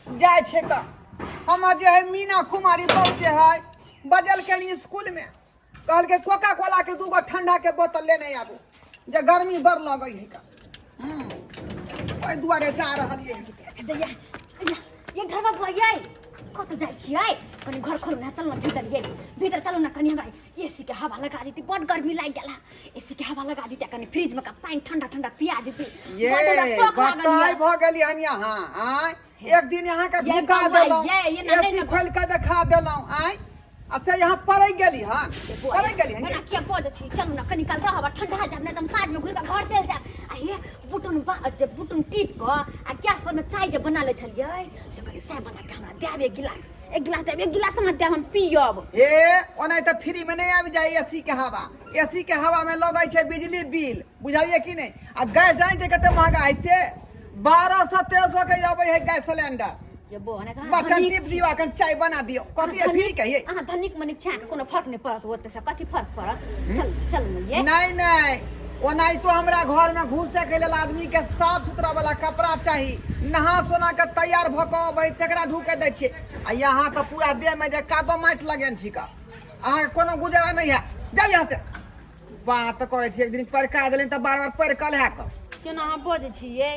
जाए छे का हम जे है मीना कुमारी बहू जे है बजल के लिए स्कूल में कहल के कोका कोला के दूगो ठंडा के बोतल लेने आबू जे गर्मी बड़ लगे है का ओइ दुआरे जा रहल ये ये घर में भैया कत जाय छियै कनी घर खोलू ना चल ना भीतर चलू ना कनी हमरा एसी के हवा लगा देती बड़ गर्मी लाग गेला एसी के हवा लगा देती कनी फ्रिज में का पानी ठंडा ठंडा पिया देती ये बताई भ गेली हन यहां आय एक दिन यहां का भूखा देलौ एसी खोल के देखा देलौ आय असे यहां पड़ै गेली हन ना के पद छी चलू ना कनी काल रहबा ठंडा जाब ना तुम साँझ में घुर के घर चल जा आ हे बुटन टीप क आ गैस पर में चाय जे बना ले छलियै से कनी चाय बना के हमरा देब एक गिलास में देब हम पियब हे ओनै त फ्री में नहीं आबि जाय एसी के हवा में लगै छै बिजली बिल बुझाइए कि नहीं आ गैस जाय छै कते महंगा है से 1200-1300 के आबै है गैस सिलेंडर ये बोने बटन टिप दियो अखन चाय बना दियो कथि है फ्री कहिए अहाँ धनिक मनिक छाक कोनो फर्क नहीं पड़त ओते से कथि फर्क पड़त चल ये नहीं ओनाई तो हमरा घर में घुसे के लेल आदमी के साफ सुथरा वाला कपड़ा चाहिए नहा सोना के तैयार भ के अबै तकरा ढुके दै छियै आ यहाँ तो पूरा देह में जे कादो माटि लगेन छी का अहाँ कोनो गुजारा नहीं है जाओ यहाँ से बात करे छी एक दिन परका देलिन त बार परकल है का केना अहाँ बजै छियै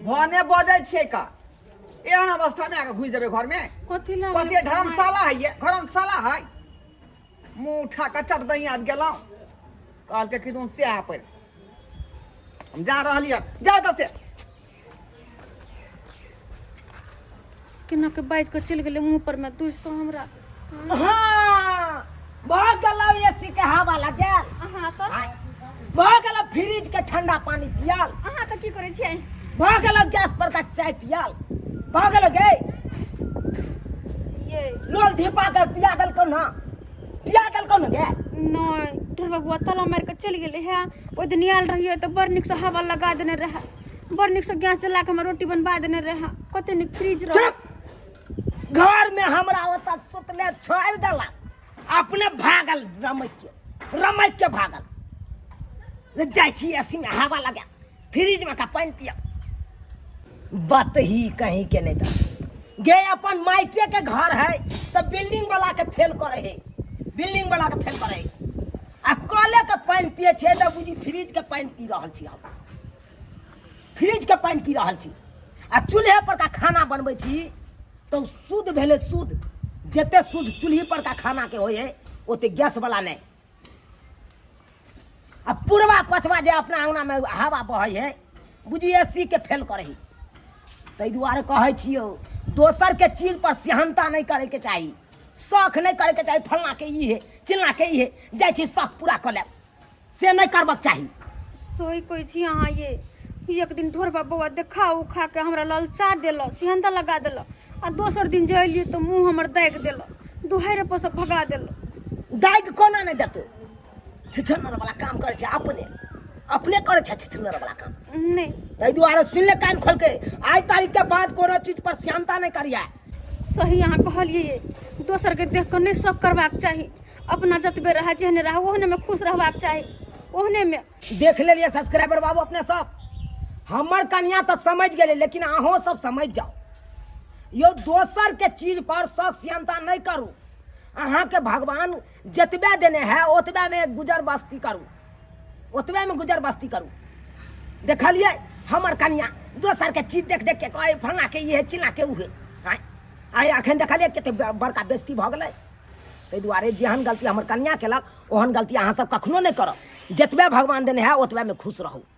भने बजै छियै का एहन अवस्था में आके घुस जेबे घर में कथि धर्मशाला है ये धर्मशाला है मुंह उठा के चट दही आज गेलौ कहल के किदुन से आ पर हम जा रहलिए जा त से केना के बाज के चल गेले मुंह पर में दुस तो हमरा हां बहुत गलो एसी के हवा लागल अहाँ तो बहुत गलो फ्रिज के ठंडा पानी पियाल अहाँ तो की करे छियै बहुत गलो गैस पर का चाय पियाल बहुत गलो गे ये लोल धीपा के पिया दल को ना गे नहीं ढेर बबुआ ताला मार के चल गेले है ओइ दिन आयल रहिए तो बड़ निक से हवा लगा देने रहे बड़ निक से गैस चला के हम रोटी बनवा देने रहे कते निक फ्रिज रह घर में हमरा ओता सुतले छोड़ देला अपने भागल रमैक के भागल जाय छी एसी में हवा लगा फ्रिज में का पानी पिया बात ही कहीं के नहीं था गे अपन माइके के घर है तो बिल्डिंग वाला के फेल करे है आ कले के पानी पिए छे त बुझी फ्रिज के पानी पी रहल छी हम फ्रिज के पानी पी रहल छी आ चूल्हे पर का खाना बनबै छी तो शुद्ध भेले शुद्ध जते शुद्ध चूल्ही पर का खाना के होय है ओते गैस वाला नहीं आ पूर्वा पछवा जे अपना अंगना में हवा बहै है बुझी एसी के फेल करे है तै दुआरे कहै छियो दोसर के चीज पर सिहनता नहीं करे के चाहिए शौख नहीं करे के चाहिए फलना के ई है चिलना के ई है जाय छी शौख पूरा कर ले से नहीं करबक चाहिए सोई कोई छी अहाँ ये एक दिन ढोरबा बउआ देखा उखा के हमरा ललचा देलो सिहंता लगा देलो आ दोसर दिन जइलिए तो मुंह हमर दाग देलो दुहारे पर से भगा देलो दाग कोना नहीं देतो छिछनर वाला काम करे छै अपने करे छै छिछनर वाला काम नहीं तै दुआरे सुन ले कान खोल के आज तारीख के बाद कोनो चीज पर सिहनता नहीं करिया सही अहाँ कहलिए ये दोसर के देख के नहीं शौक करबाक चाहिए अपना जतबे रहा जेहने रहा ओहने में खुश रहबाक चाहिए ओहने में देख लेलिए सब्सक्राइबर बाबू अपने सब हमर कन्या तो समझ गेले लेकिन अहों सब समझ जाओ यो दोसर के चीज पर शौक सिहनता नहीं करू अहाँ के भगवान जतबे देने है ओतबे में गुजर बस्ती करू देखलिए हमर कन्या दोसर के चीज देख के कहे फलना के ये चिल्ला के उहे आइ अखन देखलिए कते बड़का बेइज्जती भ गेलै तै दुआरे जेहन गलती हमर कन्या केलक ओहन गलती अहाँ सब कखनो नहीं करब जतबे भगवान देने है ओतबे में खुश रहू।